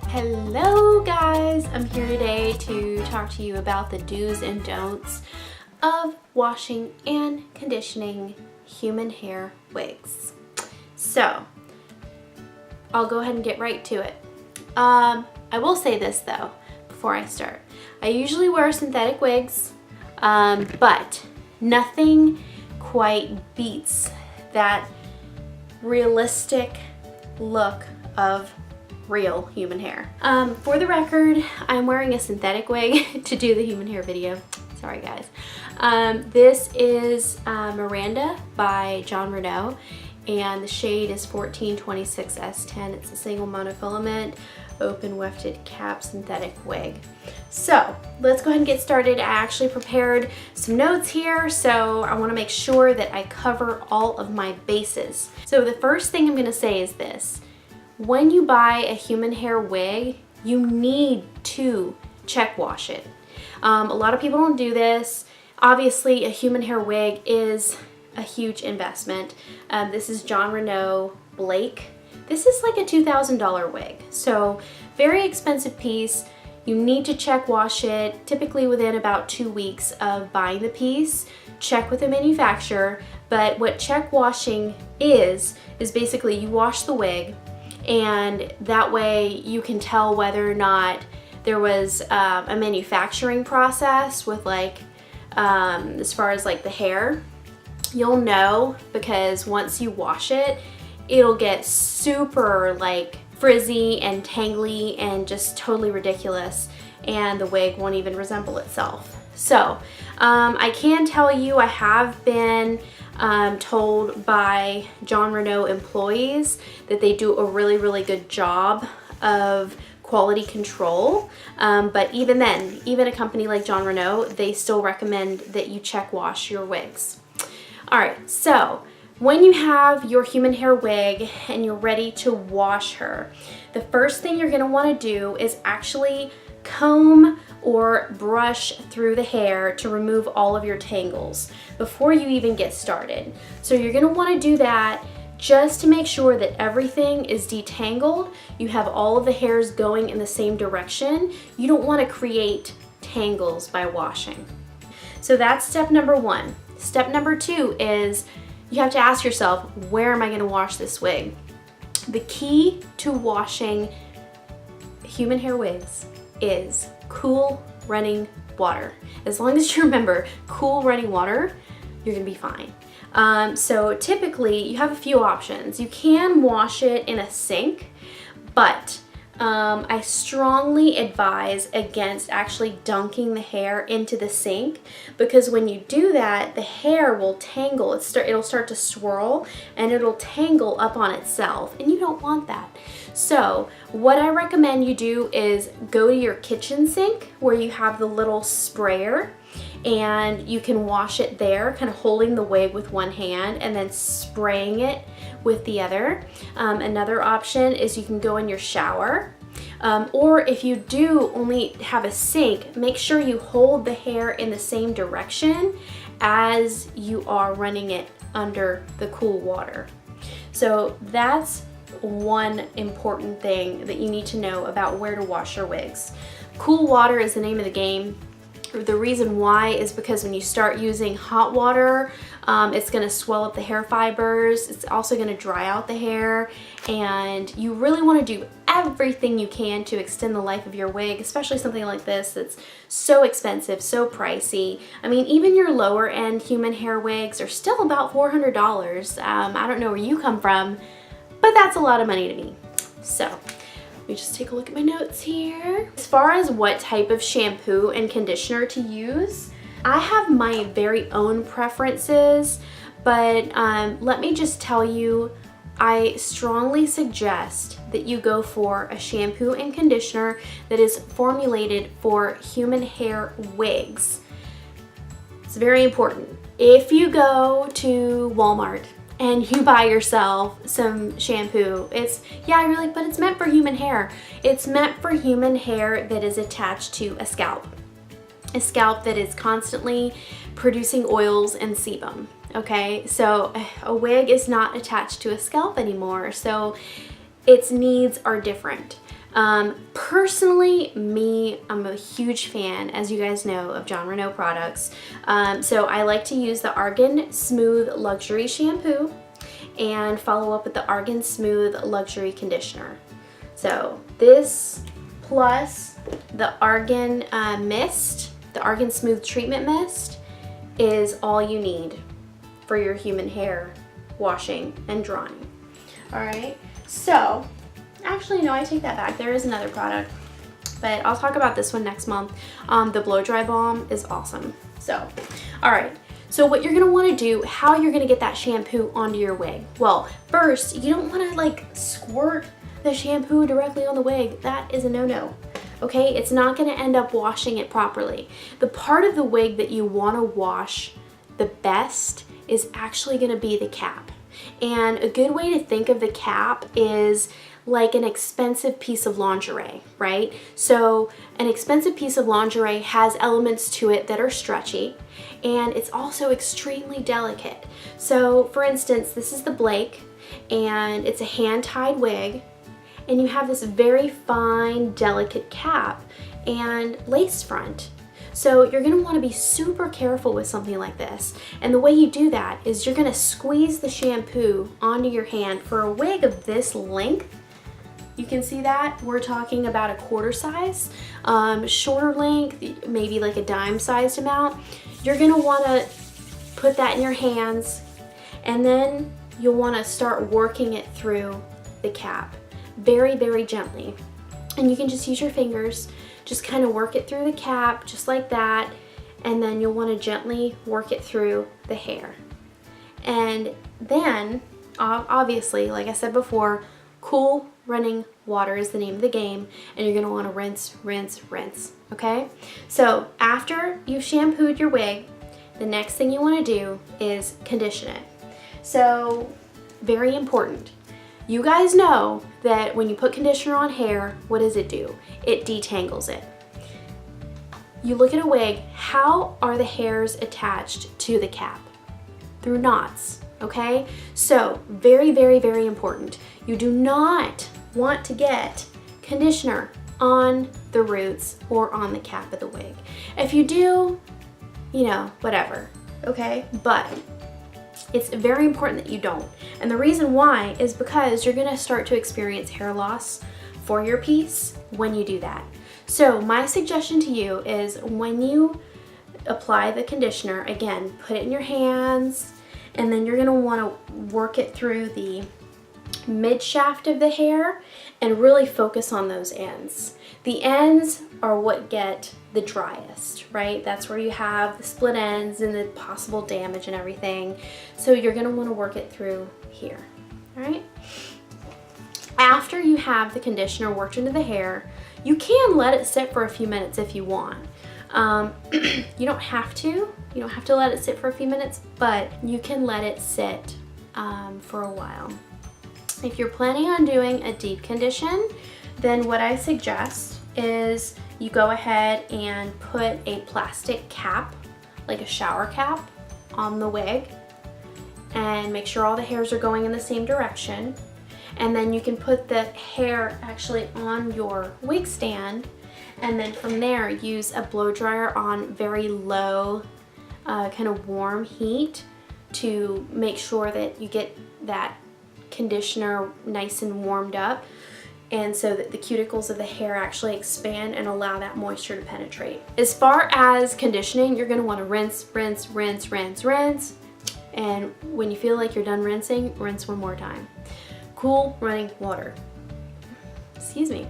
Hello guys, I'm here today to talk to you about the do's and don'ts of washing and conditioning human hair wigs. So I'll go ahead and get right to it. I will say this though before I start. I usually wear synthetic wigs, but nothing quite beats that realistic look of real human hair. For the record, I'm wearing a synthetic wig to do the human hair video. Sorry guys. This is Miranda by Jon Renau, and the shade is 1426S10. It's a single monofilament, open wefted cap synthetic wig. So let's go ahead and get started. I actually prepared some notes here, so I want to make sure that I cover all of my bases. So the first thing I'm going to say is this. When you buy a human hair wig, you need to check wash it. A lot of people don't do this. Obviously, a human hair wig is a huge investment. This is Jon Renau Blake. This is like a $2,000 wig, so very expensive piece. You need to check wash it, typically within about 2 weeks of buying the piece. Check with the manufacturer, but what check washing is basically you wash the wig, and that way you can tell whether or not there was a manufacturing process with like as far as like the hair. You'll know because once you wash it, it'll get super like frizzy and tangly and just totally ridiculous, and the wig won't even resemble itself. So I can tell you I have been told by Jon Renau employees that they do a really good job of quality control, but even then, even a company like Jon Renau, they still recommend that you check wash your wigs. Alright, so when you have your human hair wig and you're ready to wash her, the first thing you're going to want to do is actually comb or brush through the hair to remove all of your tangles before you even get started. So you're going to want to do that just to make sure that everything is detangled. You have all of the hairs going in the same direction. You don't want to create tangles by washing. So that's step number one. Step number two is you have to ask yourself, where am I going to wash this wig? The key to washing human hair wigs is cool running water. As long as you remember cool running water, you're gonna be fine. So typically you have a few options. You can wash it in a sink, but I strongly advise against actually dunking the hair into the sink, because when you do that, the hair will tangle. It'll start to swirl and it'll tangle up on itself, and you don't want that. So what I recommend you do is go to your kitchen sink where you have the little sprayer, and you can wash it there, kind of holding the wig with one hand and then spraying it with the other. Another option is you can go in your shower, or if you do only have a sink, make sure you hold the hair in the same direction as you are running it under the cool water. So that's one important thing that you need to know about where to wash your wigs. Cool water is the name of the game. The reason why is because when you start using hot water, it's going to swell up the hair fibers. It's also going to dry out the hair, and you really want to do everything you can to extend the life of your wig, especially something like this that's so expensive, so pricey. I mean, even your lower end human hair wigs are still about $400. I don't know where you come from, but that's a lot of money to me. So let me just take a look at my notes here. As far as what type of shampoo and conditioner to use, I have my very own preferences, but let me just tell you, I strongly suggest that you go for a shampoo and conditioner that is formulated for human hair wigs. It's very important. If you go to Walmart and you buy yourself some shampoo, but it's meant for human hair. It's meant for human hair that is attached to a scalp that is constantly producing oils and sebum. Okay, so a wig is not attached to a scalp anymore, so its needs are different. Personally, I'm a huge fan, as you guys know, of Jon Renau products. So I like to use the Argan Smooth Luxury Shampoo and follow up with the Argan Smooth Luxury Conditioner. So this plus the Argan Mist, the Argan Smooth Treatment Mist, is all you need for your human hair washing and drying. All right, so actually, no, I take that back. There is another product, but I'll talk about this one next month. The Blow Dry Balm is awesome. So, all right. So what you're gonna wanna do, how you're gonna get that shampoo onto your wig. Well, first, you don't wanna like squirt the shampoo directly on the wig. That is a no-no, okay? It's not gonna end up washing it properly. The part of the wig that you wanna wash the best is actually gonna be the cap. And a good way to think of the cap is like an expensive piece of lingerie, right? So an expensive piece of lingerie has elements to it that are stretchy, and it's also extremely delicate. So for instance, this is the Blake, and it's a hand-tied wig, and you have this very fine, delicate cap and lace front. So you're gonna wanna be super careful with something like this. And the way you do that is you're gonna squeeze the shampoo onto your hand. For a wig of this length, you can see that we're talking about a quarter size. Shorter length, maybe like a dime-sized amount. You're gonna wanna put that in your hands, and then you'll wanna start working it through the cap very, very gently. And you can just use your fingers, just kind of work it through the cap, just like that, and then you'll want to gently work it through the hair. And then, obviously, like I said before, cool running water is the name of the game, and you're going to want to rinse, rinse, rinse, okay? So after you've shampooed your wig, the next thing you want to do is condition it. So, very important. You guys know that when you put conditioner on hair, what does it do? It detangles it. You look at a wig, how are the hairs attached to the cap? Through knots, okay? So very, very, very important. You do not want to get conditioner on the roots or on the cap of the wig. If you do, you know, whatever, okay? But it's very important that you don't. And the reason why is because you're gonna start to experience hair loss for your piece when you do that. So my suggestion to you is when you apply the conditioner, again, put it in your hands, and then you're gonna wanna work it through the mid shaft of the hair and really focus on those ends. The ends are what get the driest, right? That's where you have the split ends and the possible damage and everything. So you're gonna wanna work it through here, all right? After you have the conditioner worked into the hair, you can let it sit for a few minutes if you want. You don't have to. You don't have to let it sit for a few minutes, but you can let it sit for a while. If you're planning on doing a deep condition, then what I suggest is you go ahead and put a plastic cap, like a shower cap, on the wig, and make sure all the hairs are going in the same direction. And then you can put the hair actually on your wig stand, and then from there use a blow dryer on very low, kind of warm heat to make sure that you get that conditioner nice and warmed up, and so that the cuticles of the hair actually expand and allow that moisture to penetrate. As far as conditioning, you're gonna wanna rinse, rinse, rinse, rinse, rinse, and when you feel like you're done rinsing, rinse one more time. Cool running water. Excuse me.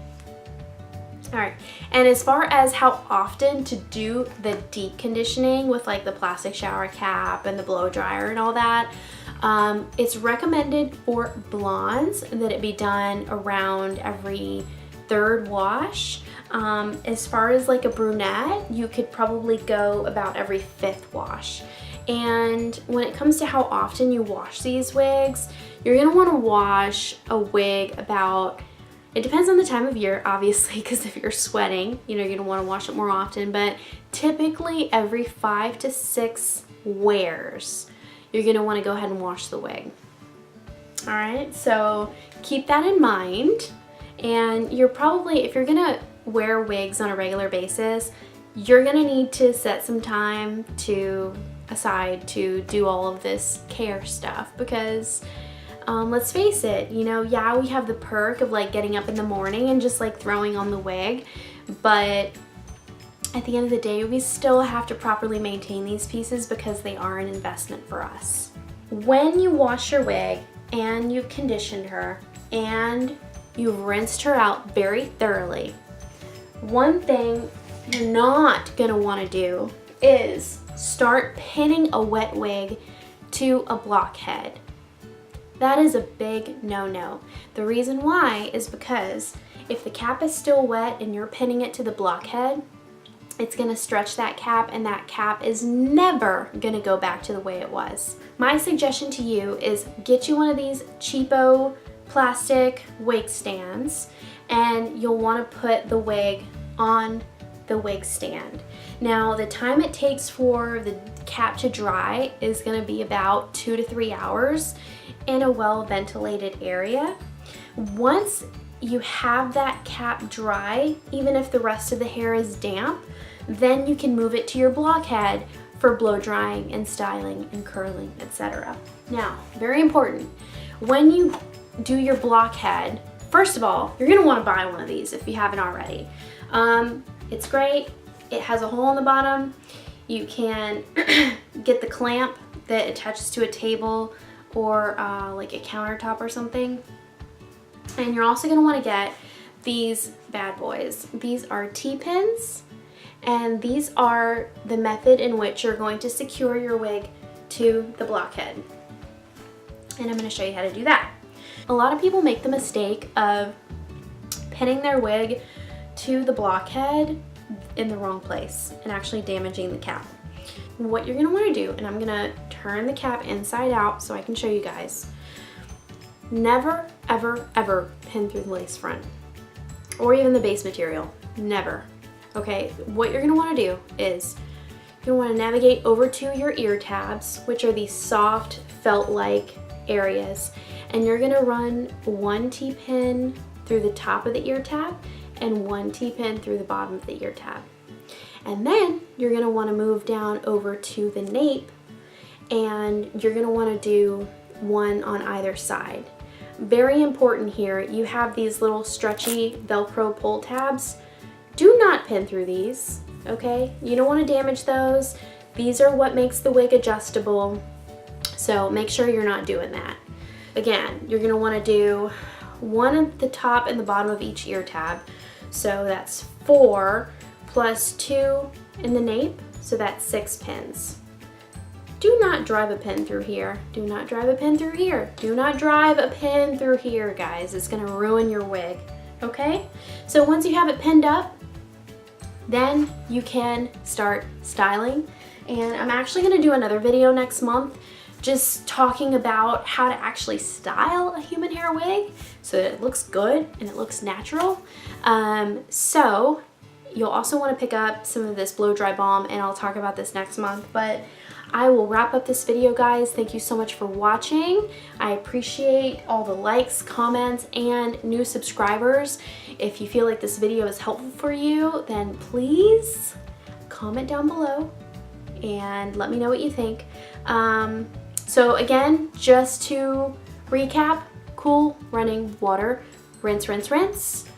All right, and as far as how often to do the deep conditioning with like the plastic shower cap and the blow dryer and all that, it's recommended for blondes that it be done around every third wash. As far as like a brunette, you could probably go about every fifth wash. And when it comes to how often you wash these wigs, you're gonna wanna wash a wig about, it depends on the time of year, obviously, because if you're sweating, you know, you're gonna wanna wash it more often, but typically every 5 to 6 wears, you're gonna wanna go ahead and wash the wig. All right, so keep that in mind. And you're probably, if you're gonna wear wigs on a regular basis, you're gonna need to set some time aside to do all of this care stuff, because let's face it, you know, yeah, we have the perk of like getting up in the morning and just like throwing on the wig, but at the end of the day, we still have to properly maintain these pieces because they are an investment for us. When you wash your wig and you've conditioned her and you've rinsed her out very thoroughly, one thing you're not gonna wanna do is start pinning a wet wig to a blockhead. That is a big no-no. The reason why is because if the cap is still wet and you're pinning it to the blockhead, it's gonna stretch that cap, and that cap is never gonna go back to the way it was. My suggestion to you is get you one of these cheapo plastic wig stands, and you'll wanna put the wig on the wig stand. Now, the time it takes for the cap to dry is gonna be about 2 to 3 hours in a well-ventilated area. Once you have that cap dry, even if the rest of the hair is damp, then you can move it to your blockhead for blow drying and styling and curling, etc. Now, very important, when you do your blockhead, first of all, you're gonna wanna buy one of these if you haven't already. It's great, it has a hole on the bottom. You can get the clamp that attaches to a table or like a countertop or something. And you're also gonna wanna get these bad boys. These are T-pins, and these are the method in which you're going to secure your wig to the blockhead. And I'm gonna show you how to do that. A lot of people make the mistake of pinning their wig to the blockhead in the wrong place and actually damaging the cap. What you're gonna wanna do, and I'm gonna turn the cap inside out so I can show you guys, never, ever, ever pin through the lace front or even the base material, never. Okay, what you're gonna wanna do is you're gonna wanna navigate over to your ear tabs, which are these soft felt-like areas, and you're gonna run one T-pin through the top of the ear tab and one T-pin through the bottom of the ear tab. And then you're gonna wanna move down over to the nape, and you're gonna wanna do one on either side. Very important here, you have these little stretchy Velcro pull tabs. Do not pin through these, okay? You don't wanna damage those. These are what makes the wig adjustable, so make sure you're not doing that. Again, you're gonna wanna do one at the top and the bottom of each ear tab. So that's 4 plus 2 in the nape, so that's 6 pins. Do not drive a pin through here. Do not drive a pin through here. Do not drive a pin through here, guys. It's gonna ruin your wig, okay? So once you have it pinned up, then you can start styling. And I'm actually gonna do another video next month just talking about how to actually style a human hair wig so that it looks good and it looks natural. So you'll also want to pick up some of this blow dry balm, and I'll talk about this next month, but I will wrap up this video, guys. Thank you so much for watching. I appreciate all the likes, comments, and new subscribers. If you feel like this video is helpful for you, then please comment down below and let me know what you think. So again, just to recap, cool running water, rinse, rinse, rinse,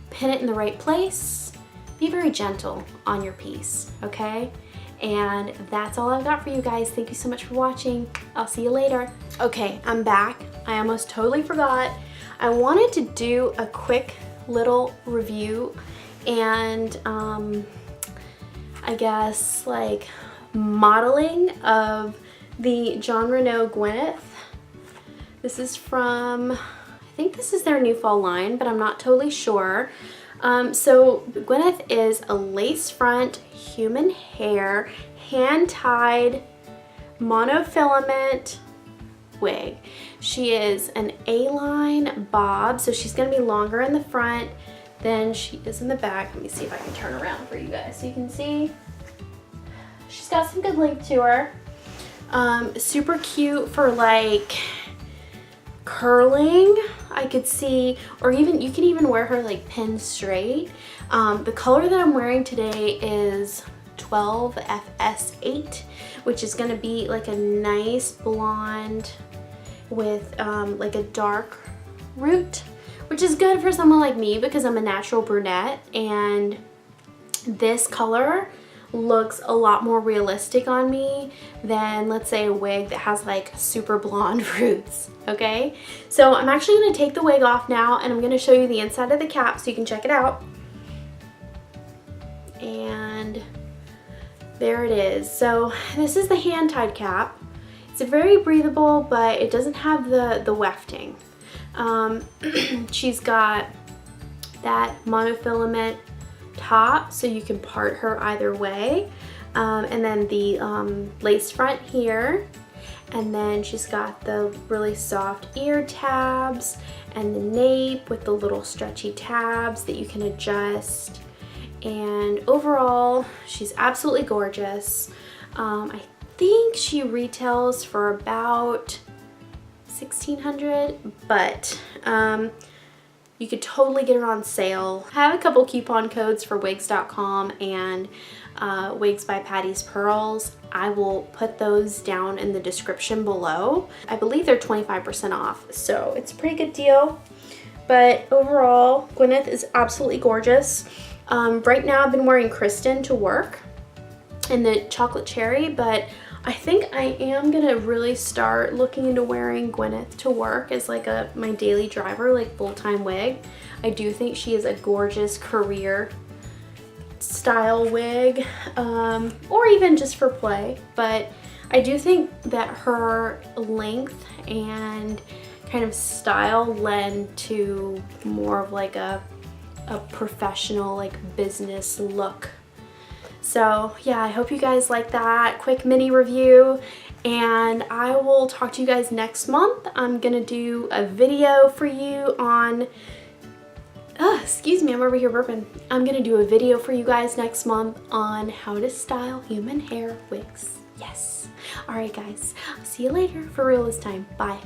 pin it in the right place, be very gentle on your piece, okay? And that's all I've got for you guys. Thank you so much for watching. I'll see you later. Okay, I'm back. I almost totally forgot. I wanted to do a quick little review and I guess like modeling of the Jon Renau Gwyneth. This is from, I think this is their new fall line, but I'm not totally sure. So Gwyneth is a lace front, human hair, hand-tied, monofilament wig. She is an A-line bob, so she's gonna be longer in the front than she is in the back. Let me see if I can turn around for you guys so you can see. She's got some good length to her. Super cute for like curling, I could see, or even you can even wear her like pinned straight. The color that I'm wearing today is 12FS8, which is gonna be like a nice blonde with like a dark root, which is good for someone like me because I'm a natural brunette, and this color looks a lot more realistic on me than, let's say, a wig that has like super blonde roots. Okay, so I'm actually going to take the wig off now, and I'm going to show you the inside of the cap so you can check it out. And there it is. So this is the hand-tied cap. It's very breathable, but it doesn't have the wefting. She's got that monofilament top, so you can part her either way, and then the lace front here, and then she's got the really soft ear tabs and the nape with the little stretchy tabs that you can adjust. And overall, she's absolutely gorgeous. I think she retails for about $1,600, but you could totally get her on sale. I have a couple coupon codes for wigs.com and Wigs by Patty's Pearls. I will put those down in the description below. I believe they're 25% off, so it's a pretty good deal. But overall, Gwyneth is absolutely gorgeous. Right now I've been wearing Kristen to work in the chocolate cherry, but I think I am gonna really start looking into wearing Gwyneth to work as like my daily driver, like full-time wig. I do think she is a gorgeous career style wig, or even just for play, but I do think that her length and kind of style lend to more of like a professional, like business look. So yeah, I hope you guys like that quick mini review, and I will talk to you guys next month. I'm gonna do a video for you on, excuse me, I'm over here burping. I'm gonna do a video for you guys next month on how to style human hair wigs. Yes. All right guys, I'll see you later. For real this time. Bye.